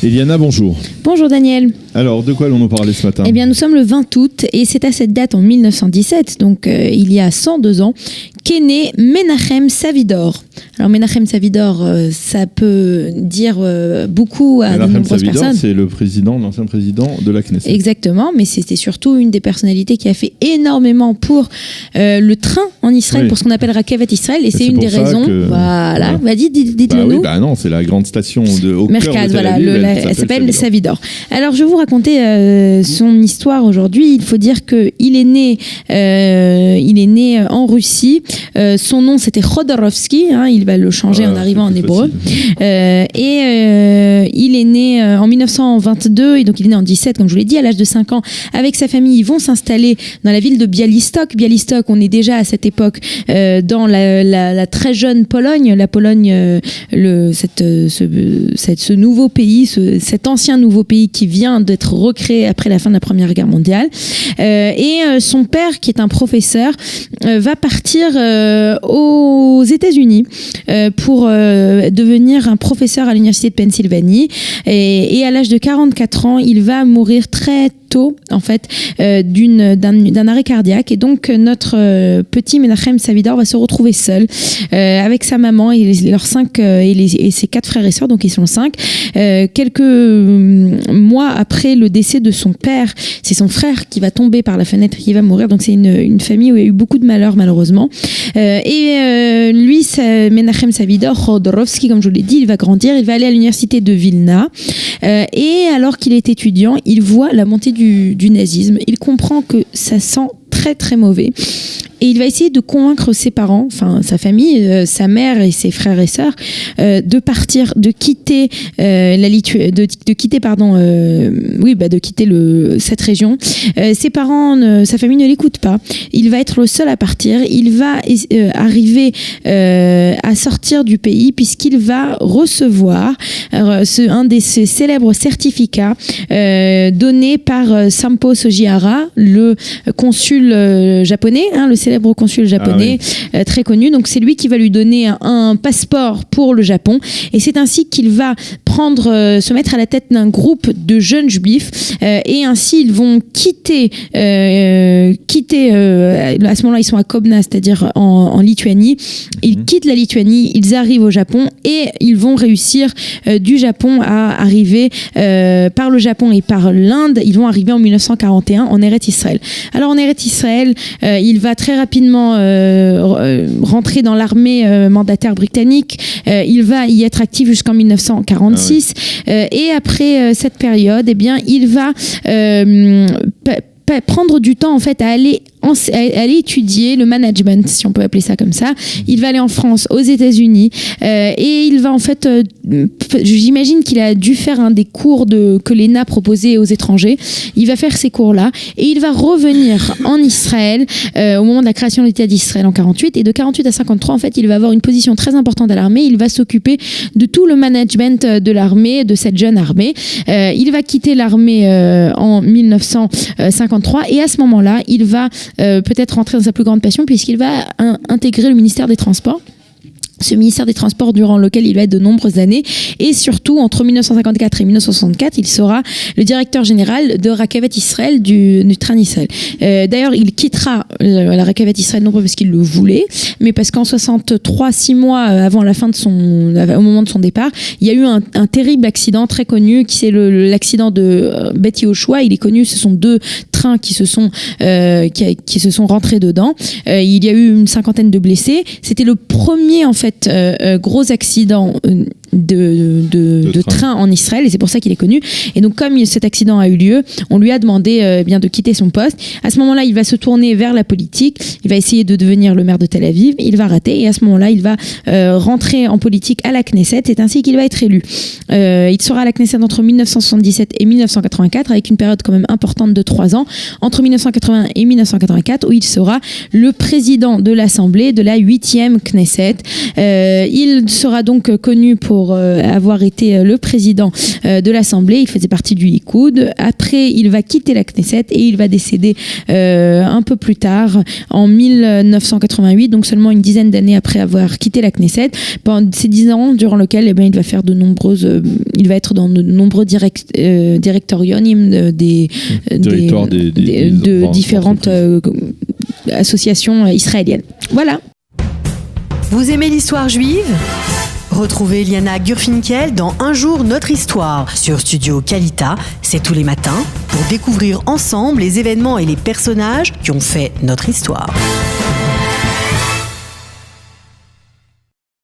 Eliana, bonjour. Bonjour Daniel. Alors, de quoi allons-nous parler ce matin ? Eh bien, nous sommes le 20 août et c'est à cette date en 1917, donc il y a 102 ans, qu'est né Menachem Savidor. Alors Menachem Savidor, ça peut dire beaucoup à de nombreuses Savidor, personnes. c'est l'ancien président de la Knesset. Exactement, mais c'était surtout une des personnalités qui a fait énormément pour le train en Israël, Oui. pour ce qu'on appelle Rakevet Israël, et c'est une pour des ça raisons. que- Voilà, dites-le Oui, nous. non, c'est la grande station au cœur de Merkaz, Tel voilà, Aviv, elle s'appelle Savidor. Alors, je vais vous raconter son histoire aujourd'hui. Il faut dire qu'il est né en Russie. Son nom, c'était Khodorovsky. Il va le changer en arrivant en hébreu. Il est né en 1922, et donc il est né en 17, comme je vous l'ai dit, à l'âge de 5 ans. Avec sa famille, ils vont s'installer dans la ville de Białystok. Białystok, on est déjà à cette époque dans la très jeune Pologne. La Pologne, ce nouveau pays, cet ancien nouveau pays qui vient d'être recréé après la fin de la Première Guerre mondiale. Son père, qui est un professeur, va partir aux États-Unis pour devenir un professeur à l'université de Pennsylvanie. Et à l'âge de 44 ans, il va mourir très tôt, en fait, d'un arrêt cardiaque. Et donc, notre petit Menachem Savidor va se retrouver seul avec sa maman et ses 4 frères et sœurs, donc ils sont 5. Quelques mois après le décès de son père, c'est son frère qui va tomber par la fenêtre et qui va mourir. Donc, c'est une famille où il y a eu beaucoup de malheurs, malheureusement. Lui, Menachem Savidor, Khodorovsky, comme je vous l'ai dit, il va grandir, il va aller à l'université de Vilna. Et alors qu'il est étudiant, il voit la montée du nazisme. Il comprend que ça sent très très mauvais. Et il va essayer de convaincre ses parents, enfin sa famille, sa mère et ses frères et sœurs, de partir, de quitter cette région. Ses parents, sa famille ne l'écoute pas. Il va être le seul à partir. Il va arriver à sortir du pays puisqu'il va recevoir un de ces célèbres certificats donnés par Sampo Sugihara, le consul japonais, le célèbre consul japonais, très connu. Donc c'est lui qui va lui donner un passeport pour le Japon, et c'est ainsi qu'il va se mettre à la tête d'un groupe de jeunes juifs, et ainsi ils vont quitter à ce moment-là ils sont à Kobna, c'est-à-dire en Lituanie. Ils quittent la Lituanie, ils arrivent au Japon, et ils vont réussir du Japon à arriver par le Japon et par l'Inde. Ils vont arriver en 1941 en Eretz Israël. Alors en Eretz Israël, il va très rapidement rentrer dans l'armée mandataire britannique. Il va y être actif jusqu'en 1946. Et après cette période, eh bien, il va prendre du temps en fait à aller étudier le management, si on peut appeler ça comme ça. Il va aller en France, aux États-Unis, et il va en fait, j'imagine qu'il a dû faire des cours que l'ENA proposait aux étrangers. Il va faire ces cours-là, et il va revenir en Israël au moment de la création de l'État d'Israël en 48, et de 48 à 53, en fait, il va avoir une position très importante à l'armée. Il va s'occuper de tout le management de l'armée, de cette jeune armée. Il va quitter l'armée en 1953, et à ce moment-là, il va peut-être rentrer dans sa plus grande passion, puisqu'il va intégrer le ministère des Transports. Ce ministère des Transports durant lequel il va être de nombreuses années, et surtout entre 1954 et 1964, il sera le directeur général de Rakevet Israël, du train Israël. D'ailleurs, il quittera la Rakevet Israël non pas parce qu'il le voulait, mais parce qu'en 63, 6 mois avant la fin au moment de son départ, il y a eu un terrible accident très connu, qui c'est l'accident de Bet Yehoshua. Il est connu, ce sont 2 trains qui se sont rentrés dedans. Il y a eu une 50aine de blessés. C'était le premier en fait gros accident de train en Israël, et c'est pour ça qu'il est connu. Et donc, comme cet accident a eu lieu, on lui a demandé bien de quitter son poste. À ce moment-là, il va se tourner vers la politique. Il va essayer de devenir le maire de Tel Aviv. Il va rater, et à ce moment-là, il va rentrer en politique à la Knesset. C'est ainsi qu'il va être élu. Il sera à la Knesset entre 1977 et 1984, avec une période quand même importante de 3 ans, entre 1980 et 1984, où il sera le président de l'Assemblée de la 8e Knesset. Il sera donc connu pour pour avoir été le président de l'Assemblée. Il faisait partie du Likoud. Après, il va quitter la Knesset et il va décéder un peu plus tard, en 1988, donc seulement une dizaine d'années après avoir quitté la Knesset. Pendant ces 10 ans, durant lesquels il va faire il va être dans de nombreux directoriums de différentes associations israéliennes. Voilà. Vous aimez l'histoire juive ? Retrouvez Liana Gurfinkel dans Un jour notre histoire sur Studio Kalita, c'est tous les matins, pour découvrir ensemble les événements et les personnages qui ont fait notre histoire.